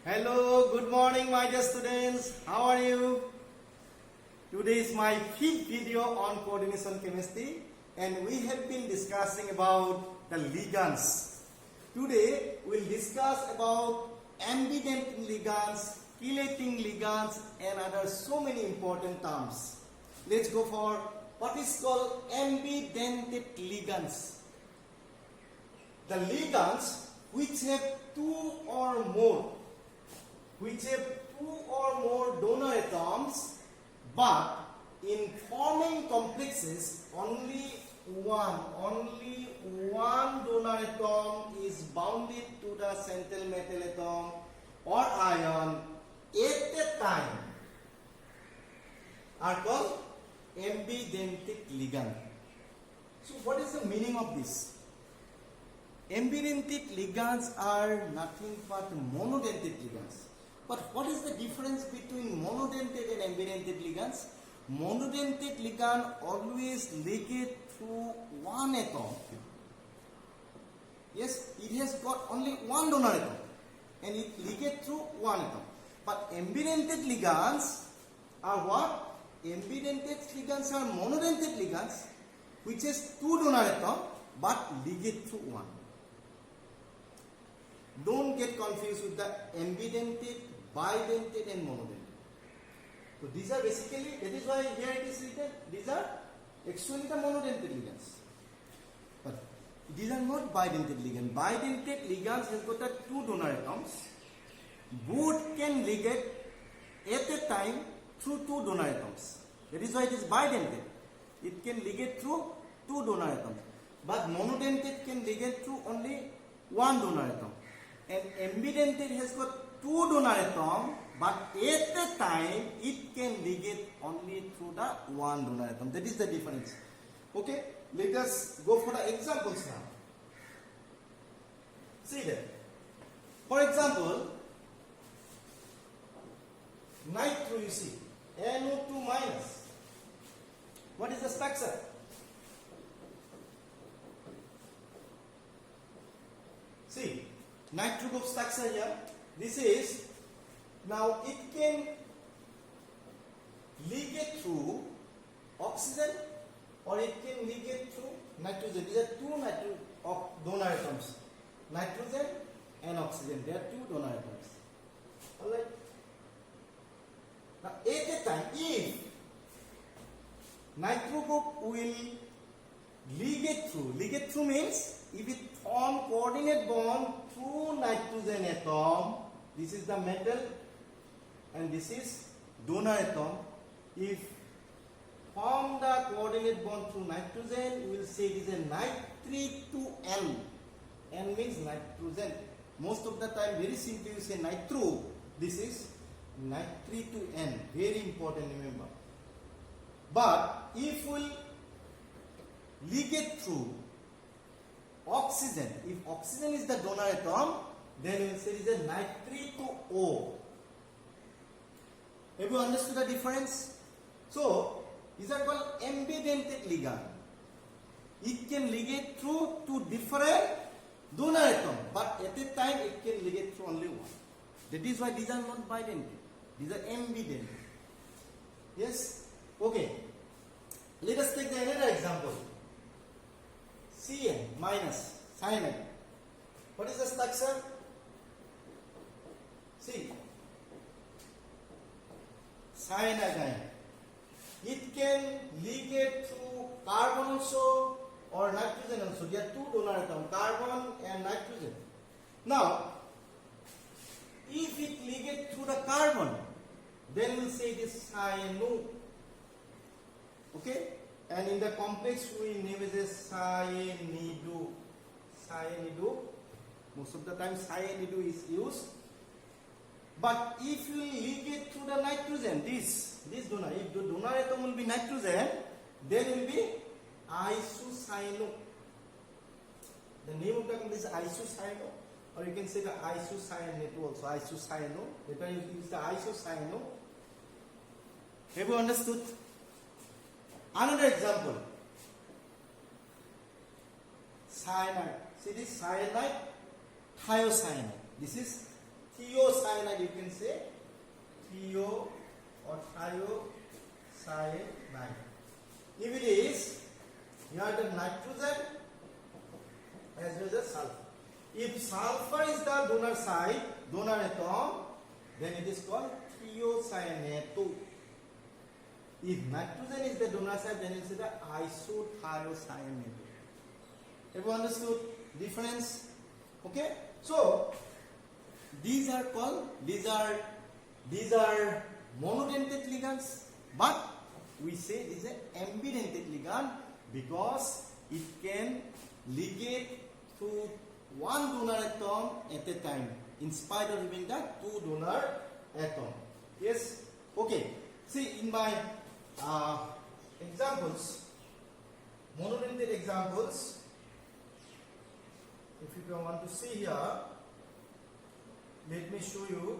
Hello, good morning my dear students. How are you? Today is my fifth video on coordination chemistry and we have been discussing about the ligands. Today we will discuss about ambident ligands, chelating ligands and other so many important terms. Let's go for what is called ambidentate ligands. The ligands which have two or more donor atoms, but in forming complexes only one donor atom is bounded to the central metal atom or ion at a time are called ambidentate ligand. So what is the meaning of this? Ambidentate ligands are nothing but monodentate ligands. But what is the difference between monodentate and ambidentate ligands? Monodentate ligand always ligate through one atom. Yes, it has got only one donor atom and it ligate through one atom. But ambidentate ligands are what? Ambidentate ligands are monodentate ligands which has two donor atom but ligate through one. Don't get confused with the ambidentate, bidentate and monodentate. So these are basically, that is why here it is written, these are actually the monodentate ligands. But these are not bidentate ligands. Bidentate ligands has got the two donor atoms. Both can ligate at a time through two donor atoms. That is why it is bidentate. It can ligate through two donor atoms. But monodentate can ligate through only one donor atom. And ambidentate has got two donor atoms, but at a time it can ligate only through the one donor atom. That is the difference. Okay, let us go for the examples now. See that. For example, nitro, you see, NO2 minus. What is the structure? See, nitro group structure here. This is, now it can ligate through oxygen or it can ligate through nitrogen. These are two donor atoms, nitrogen and oxygen. They are two donor atoms. Alright. Now at a time, if nitro group will ligate through means if it form coordinate bond through nitrogen atom, this is the metal and this is donor atom. If form the coordinate bond through nitrogen, we will say it is a nitri to N. N means nitrogen. Most of the time, very simply you say nitro. This is nitri to N. Very important, remember. But if we will ligate through oxygen, if oxygen is the donor atom, then we will say it is a nitri to O. Have you understood the difference? So, these are called ambidentate ligand. It can ligate through two different donor atoms, but at a time it can ligate through only one. That is why these are not bidentate. These are ambidentate. Yes? Okay. Let us take another example. Cn minus cyanide. What is the structure? See, cyanide. It can ligate through carbon also or nitrogen also. There are two donor atoms, carbon and nitrogen. Now, if it ligate through the carbon, then we will say it is cyano. Okay? And in the complex we name it as cyanido. Cyanido. Most of the time cyanido is used. But if you ligate through the nitrogen, this donor, if the donor atom will be nitrogen, then will be isocyano. The name of the company is isocyano, or you can say the isocyanate also, isocyano. Better you use the isocyano. Have you understood? Another example. Cyanide. See this cyanide, thiocyanate. This is thiocyanide, you can say thio or thiocyanide. If it is, you have the nitrogen as well as sulfur. If sulfur is the donor side, donor atom, then it is called thiocyanato. If nitrogen is the donor side, then it is the isothiocyanate. Everyone understood difference? Okay. So these are monodentate ligands, but we say it is an ambidentate ligand because it can ligate to one donor atom at a time in spite of having the two donor atom. Yes. Okay. See, in my examples, monodentate examples, if you want to see here, let me show you.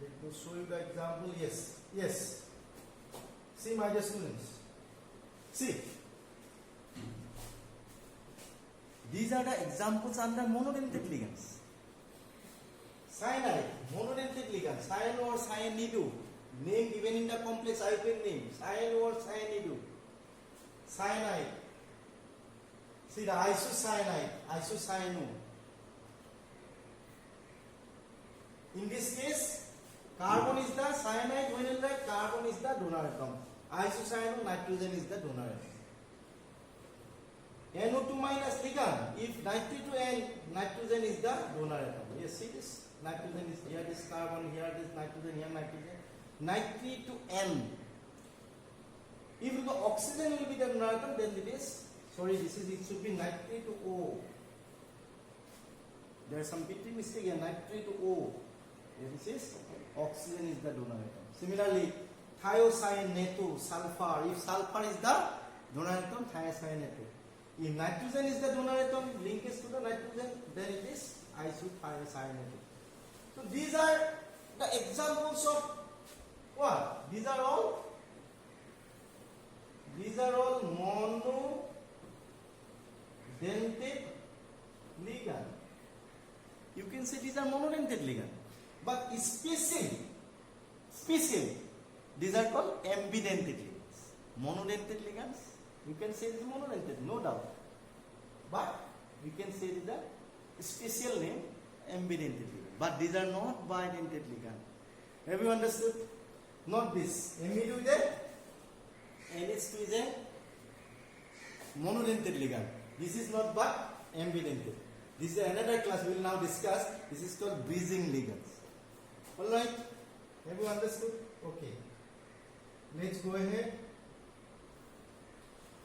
Let me show you the example. Yes, yes. See, my dear students. See, these are the examples under monodentate ligands. Cyanide, monodentate ligand, cyano or cyanido, name given in the complex IUPAC name, cyano or cyanido. Cyanide. See the isocyanide, isocyano. In this case, carbon is the cyanide, when the carbon is the donor atom. Isocyano, nitrogen is the donor atom. NO2 minus ligand, if Ni2N, nitrogen is the donor atom. Yes, see this? Nitrogen is here, this carbon, here this nitrogen, here nitrogen. Ni3 N. If the oxygen will be the donor atom, then it is, it should be Ni3O. There is some bit mistake here, Ni3O. This is oxygen is the donor atom. Similarly, thiocyanato, sulfur. If sulfur is the donor atom, thiocyanato. If nitrogen is the donor atom, linkage to the nitrogen, then it is isothiocyanate. So these are the examples of what? These are all monodentate ligand. You can say these are monodentate ligand. But special, these are called ambidentate ligands. Monodentate ligands, you can say it is monodentate, no doubt. But we can say it is a special name, ambidentate ligand. But these are not bidentate ligand. Have you understood? Not this. Amido is a NH2 is a monodentate ligand. This is not but ambidentate. This is another class we will now discuss. This is called bridging ligands. Alright? Have you understood? Okay. Let's go ahead.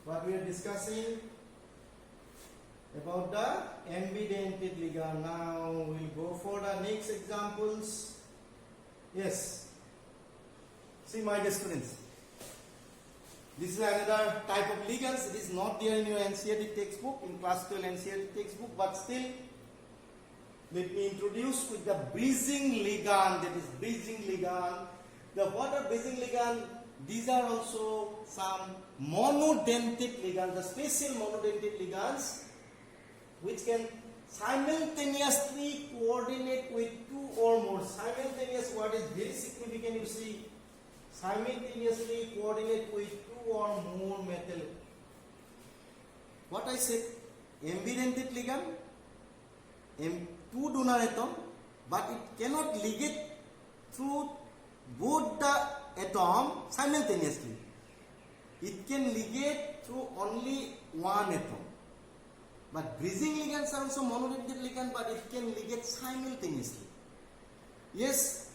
What we are discussing about the ambidentate ligand. Now we'll go for the next examples. Yes. See, my dear students. This is another type of ligands. It is not there in your NCERT textbook, in class 12 NCERT textbook, but still, let me introduce with the bridging ligand. That is bridging ligand. What are bridging ligand? These are also some monodentate ligands, the special monodentate ligands, which can simultaneously coordinate with two or more. Simultaneous word is very significant, you see. Simultaneously coordinate with two or more metal. What I said, ambidentate ligand, two donor atom, but it cannot ligate through both the atom simultaneously. It can ligate through only one atom. But bridging ligands are also monodentate ligand, but it can ligate simultaneously. Yes,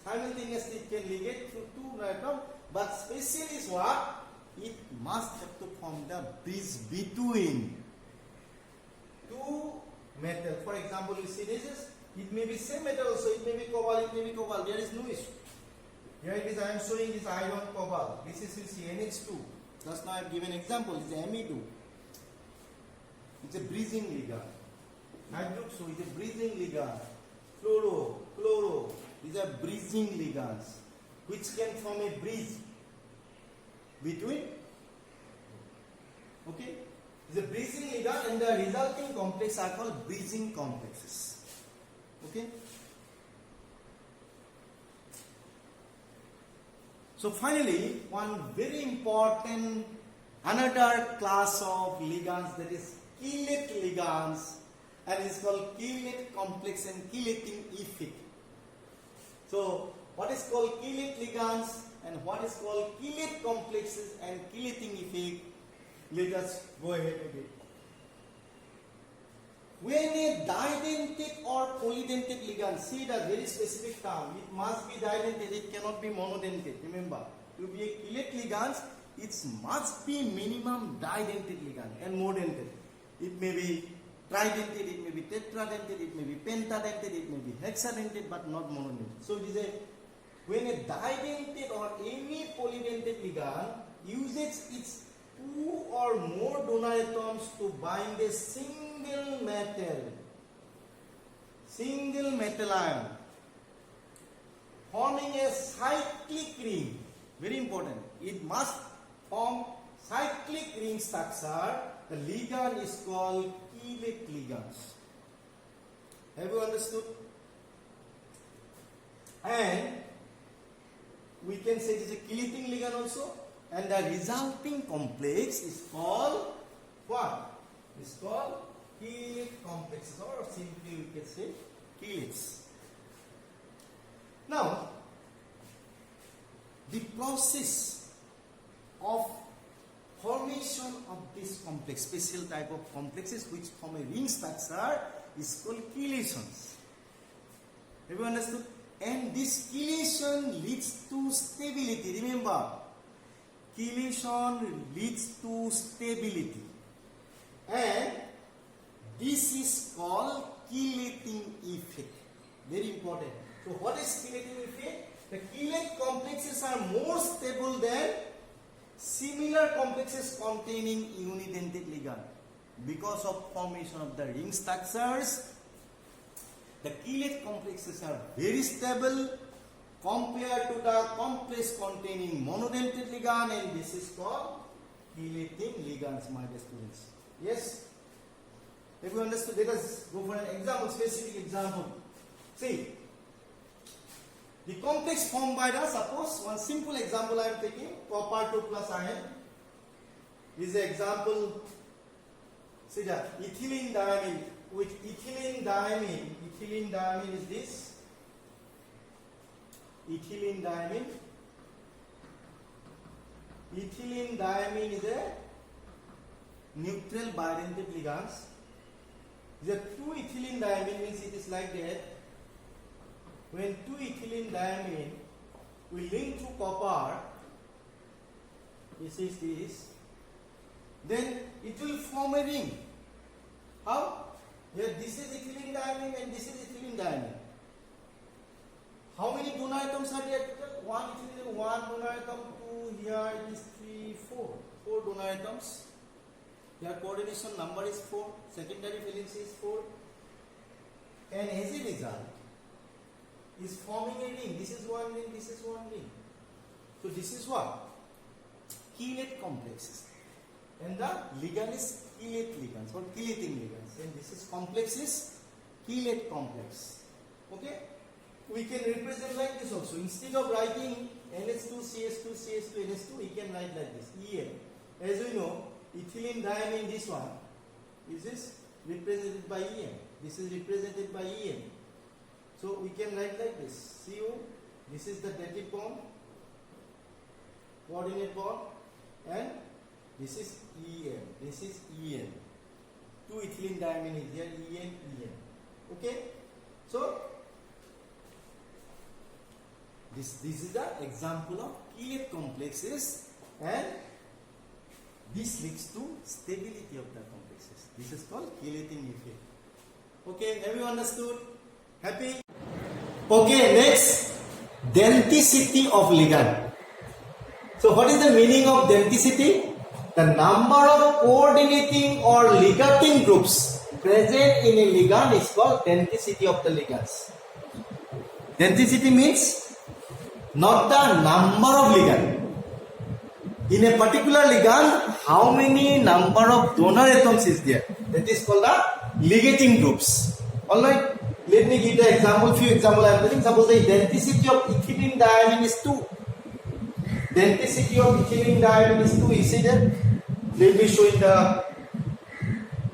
simultaneously it can ligate through two atoms, but special is what? It must have to form the bridge between two metal. For example, you see this is, it may be same metal also, it may be cobalt, it may be cobalt, there is no issue. Here it is, I am showing this iron cobalt. This is, you see, NH2. Just now I have given example, it's Ame2. It's a bridging ligand. Hydroxo is a bridging ligand. Chloro, these are bridging ligands, which can form a bridge between. Okay? is a bridging ligand, and the resulting complex are called bridging complexes. Okay. So finally, one very important another class of ligands, that is chelate ligands, and it's called chelate complex and chelating effect. So what is called chelate ligands and what is called chelate complexes and chelating effect? Let us go ahead with it. When a didentate or polydentate ligand, see the very specific term, it must be didentate, it cannot be monodentate. Remember, to be a chelate ligand, it must be minimum didentate ligand and more dentate. It may be tridentate, it may be tetradentate, it may be pentadentate, it may be hexadentate, but not monodentate. So it is a, when a didentate or any polydentate ligand uses its two or more donor atoms to bind a single metal ion, forming a cyclic ring. Very important. It must form cyclic ring structure. The ligand is called chelate ligands. Have you understood? And we can say it is a chelating ligand also. And the resulting complex is called what? It's called chelate complexes, or simply we can say chelates. Now, the process of formation of this complex, special type of complexes which form a ring structure, is called chelations. Have you understood? And this chelation leads to stability. Remember, chelation leads to stability, and this is called chelating effect. Very important. So what is chelating effect? The chelate complexes are more stable than similar complexes containing unidentate ligand. Because of formation of the ring structures, the chelate complexes are very stable compared to the complex containing monodentate ligand, and this is called chelating ligands, my dear students. Yes? If you understood, let us go for an example, specific example. See, the complex formed by the, suppose one simple example I am taking, copper 2 plus iron. This is an example. See that ethylene diamine, with ethylene diamine is this. Ethylene diamine is a neutral bidentate ligands. The two ethylene diamine means it is like that. When two ethylene diamine will link to copper, this is this, then it will form a ring. How? Here this is ethylene diamine and this is ethylene diamine. How many donor atoms are there? One ethylene, one donor atom, two, here it is 3, 4. 4 donor atoms. Their coordination number is 4, secondary valency is 4. And as a result, is forming a ring. This is one ring, this is one ring. So this is what? Chelate complexes. And the ligand is chelate ligands or chelating ligands. And this is complex is chelate complex. Okay? We can represent like this also. Instead of writing NH2, CH2, CH2, NH2, we can write like this, EN. As we know, ethylene diamine, this one, is this represented by EN. This is represented by EN. So we can write like this, CO, this is the dative bond, coordinate bond, and this is EN. This is EN. Two ethylene diamine is here, EN, EN. Okay? So, this is the example of chelate complexes, and this leads to stability of the complexes. This is called chelating effect. Okay, have you understood? Happy? Okay, next, denticity of ligand. So what is the meaning of denticity? The number of coordinating or ligating groups present in a ligand is called denticity of the ligands. Denticity means not the number of ligand. In a particular ligand, how many number of donor atoms is there. That is called the ligating groups. Alright, let me give the example, few examples I am giving. Suppose the denticity of ethylene diamine is 2. Denticity of ethylene diamine is 2. You see that? Let me show in the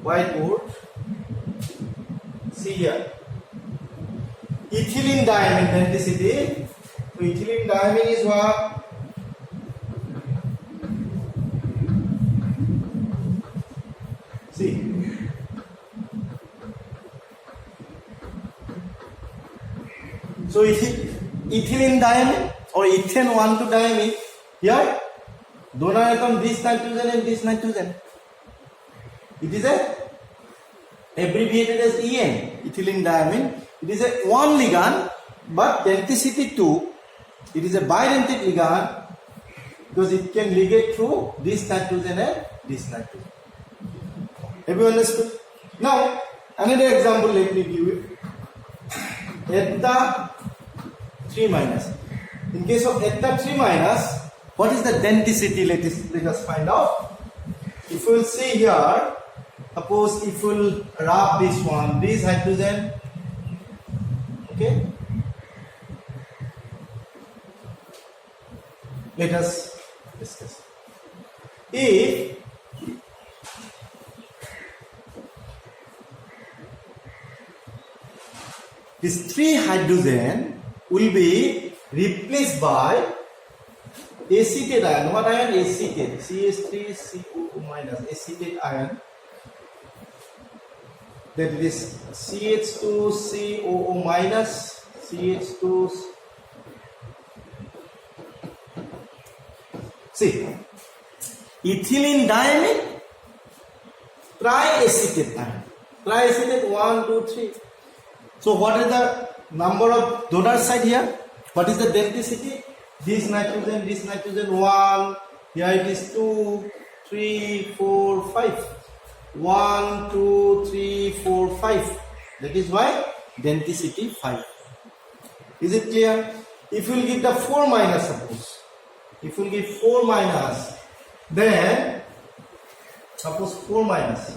whiteboard. See here. Ethylene diamine denticity. So ethylene diamine is what? See. So ethylene diamine or ethane 1,2 diamine here, donor atom this nitrogen and this nitrogen. It is abbreviated as EN, ethylene diamine. It is a one ligand, but denticity 2. It is a bidentate ligand because it can ligate through this nitrogen and this nitrogen. Have you understood? Now, another example let me give you. Eta 3 minus. In case of eta 3 minus, what is the denticity? Let us find out. If we will see here, suppose if we will rub this one, this hydrogen, okay? Let us discuss. If this 3 hydrogen will be replaced by acetate ion. What ion? Acetate. CH3COO minus acetate ion. That is CH2COO minus CH2. See, ethylene diamine, triacetate ion. Triacetate 1, 2, 3. So what is the number of donor side here? What is the denticity? This nitrogen 1. Here it is 2, 3, 4, 5. 1, 2, 3, 4, 5. That is why denticity 5. Is it clear? If you will give the 4 minus, suppose. If you will give 4 minus, then suppose 4 minus.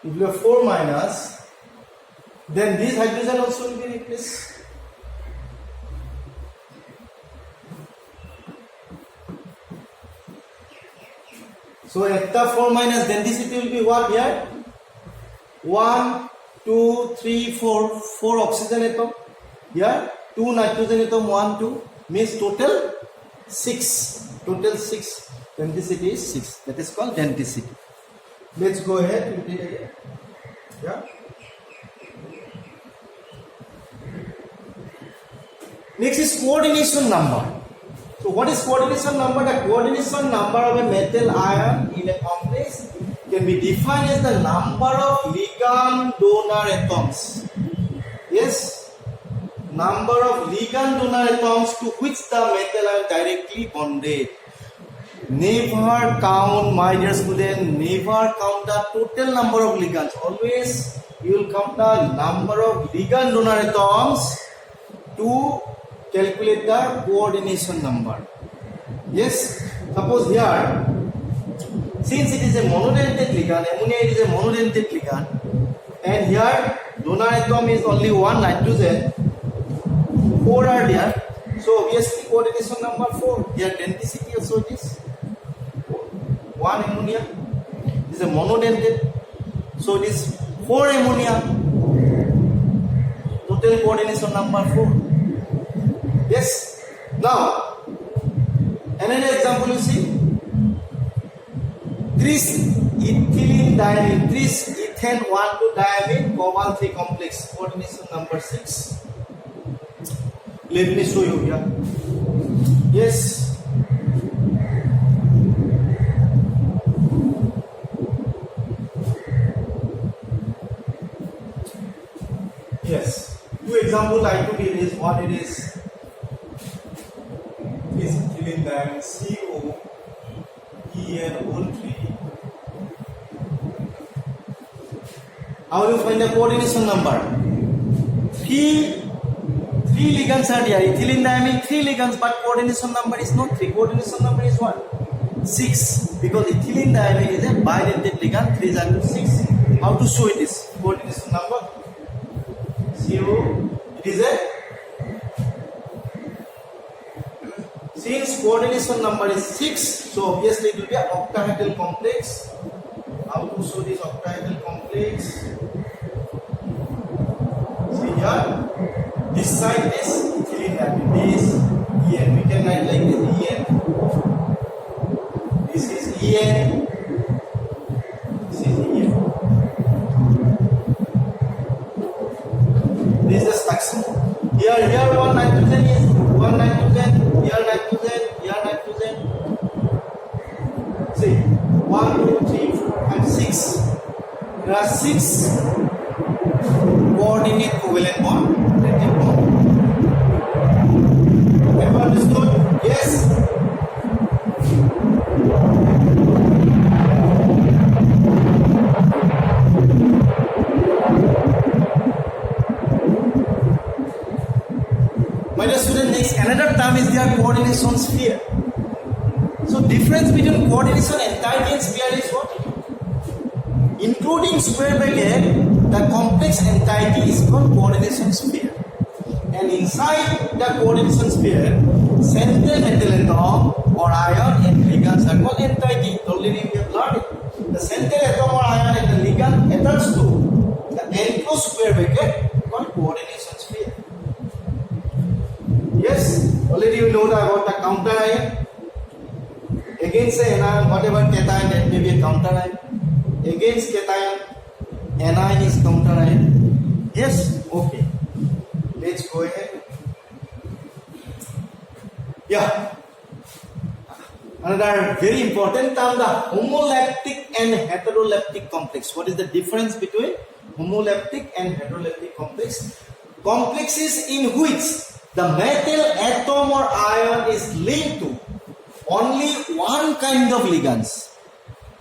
If you have 4 minus, then this hydrogen also will be replaced. So eta 4 minus denticity will be what here? 1, 2, 3, 4. 4 oxygen atom. Here 2 nitrogen atom, 1, 2. Means total 6. Total 6. Denticity is 6. That is called denticity. Let's go ahead with it again. Yeah. Next is coordination number. So what is coordination number? The coordination number of a metal ion in a complex can be defined as the number of ligand donor atoms. Yes, number of ligand donor atoms to which the metal ion directly bonded. Never count, my dear student, never count the total number of ligands. Always you will count the number of ligand donor atoms to calculate the coordination number. Yes, suppose here, since it is a monodentate ligand, ammonia is a monodentate ligand, and here donor atom is only 1 nitrogen, 4 are there, so obviously coordination number 4. Here denticity also it is 1 ammonia, it is a monodentate, so it is 4 ammonia, total coordination number 4. Yes. Now, another example you see. Tris ethylene diamine, tris ethane 1,2 diamine, cobalt 3 complex, coordination number 6. Let me show you here. Yes. Yes. Two examples I took it is what it is. Is ethylene diamine COEN03. How do you find the coordination number? 3 3 ligands are there. Ethylene diamine 3 ligands, but coordination number is not 3. Coordination number is what? 6. Because ethylene diamine is a bidentate ligand. 3 is equal to 6. How to show it is? Coordination number. It is a. Since coordination number is 6, so obviously it will be an octahedral complex. How to show this octahedral complex? See here, this side is ethylene diamine, this En. We can write like this En. This is En. This is En. This is the structure. Here one nitrogen is one nitrogen. Here nitrogen. Here nitrogen. See, 1, 2, 3, 4, and 6. There are 6 coordinate covalent bond. Everyone understood? Yes. My dear student, next another term is their coordination sphere. So difference between coordination entity and sphere is what? Including square bracket, the complex entity is called coordination sphere. And inside the coordination sphere, central metal atom or ion and ligands are called entity. Already we have learned it. The central atom or ion and the ligand attached to the enclosed square bracket called coordination sphere. Yes, already you know about the counter ion. Against anion, whatever cation, that may be a counter ion. Against cation, anion is counter ion. Yes, okay. Let's go ahead. Yeah. Another very important term, the homoleptic and heteroleptic complex. What is the difference between homoleptic and heteroleptic complex? Complexes in which the metal atom or ion is linked to only one kind of ligands.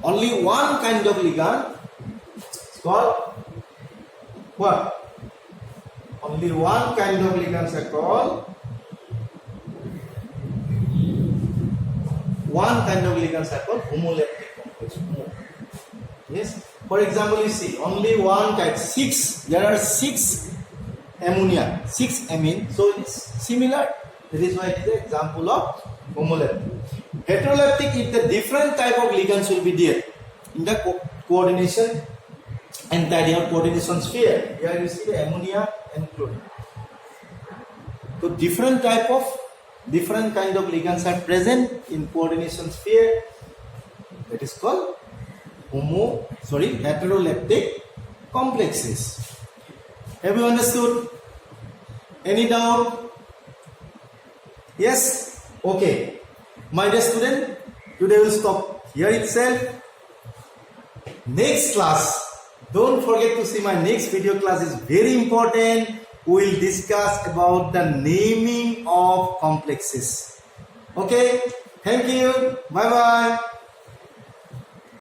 Only one kind of ligand. It's called what? Only one kind of ligands are called. One kind of ligands are called homoleptic complex. Yes. For example, you see only one kind. 6. There are 6 ammonia. 6 amine. So it's similar. That is why it is an example of homoleptic. Heteroleptic is the different type of ligands will be there in the coordination entity or coordination sphere. Here you see the ammonia and chlorine. So different kind of ligands are present in coordination sphere. That is called heteroleptic complexes. Have you understood? Any doubt? Yes? Okay. My dear student, today we'll stop here itself. Next class, don't forget to see my next video class, is very important. We will discuss about the naming of complexes. Okay, thank you. Bye bye.